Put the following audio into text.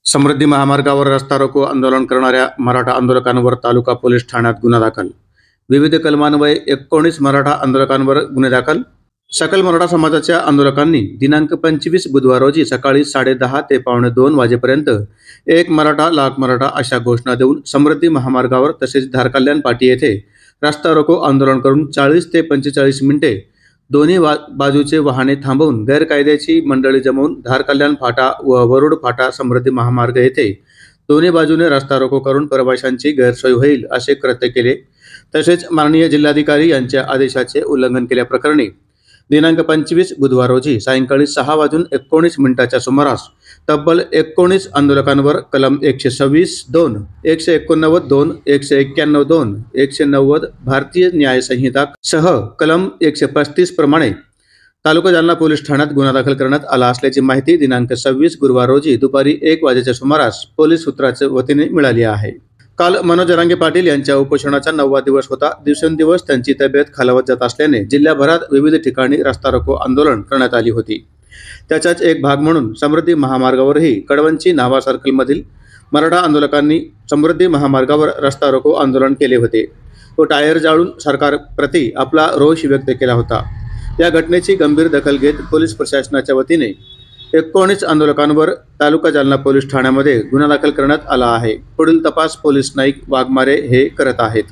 समृद्धी महामार्गावर रस्ता रोको आंदोलन करणाऱ्या मराठा आंदोलकांवर तालुका पोलीस ठाण्यात गुन्हा दाखल। विविध कलमान्वये 19 मराठा आंदोलकांवर गुन्हे दाखल। सकल मराठा समाजाच्या आंदोलकांनी दिनांक 25 बुधवार रोजी सकाळी 10:30 ते 1:45 वाजेपर्यंत एक मराठा लाख मराठा अशा घोषणा देऊन समृद्धी महामार्गावर तसेच धारकल्याण पाटी येथे रस्ता रोको आंदोलन करून 40 ते 45 मिनिटे दोन्ही बाजूचे वाहने थांबवून गैरकायद्याची मंडळी जमवून धारकल्याण फाटा व वरुड फाटा समृद्धी महामार्ग येथे दोन्ही बाजूने रस्ता रोको करून प्रवाशांची गैरसोय होईल असे कृत्य केले। तसेच माननीय जिल्हाधिकारी यांच्या आदेशाचे उल्लंघन केल्याप्रकरणी दिनांक 25 बुधवार रोजी सायंकाळी 6:19 सुमारास तब्बल 19 आंदोलकांवर कलम 126(2), 189(2), 191(2), 190 भारतीय न्याय संहिता सह कलम 135 प्रमाणे तालुका जालना पोलीस ठाण्यात गुन्हा दाखल करण्यात आला असल्याची माहिती दिनांक 26 गुरुवार रोजी दुपारी 1 वाजेच्या सुमारास पोलीस सूत्राच्या वतीने मिळाली आहे। काल मनोज जरांगे पाटील यांच्या उपोषणाचा 9वा दिवस होता। दिवसेंदिवस त्यांची तब्येत खालावत जात असल्याने जिल्ह्याभरात विविध ठिकाणी रस्ता रोको आंदोलन करण्यात आली होती। त्याचाच एक भाग म्हणून समृद्धी महामार्गावरही कडवंची नावा सर्कलमधील मराठा आंदोलकांनी समृद्धी महामार्गावर रस्ता रोको आंदोलन केले होते व टायर जाळून सरकारप्रती आपला रोष व्यक्त केला होता। या घटनेची गंभीर दखल घेत पोलीस प्रशासनाच्या वतीने 19 आंदोलकांवर तालुका जालना पोलीस ठाण्यामध्ये गुन्हा दाखल करण्यात आला आहे। पुढील तपास पोलीस नाईक वाघमारे हे करत आहेत।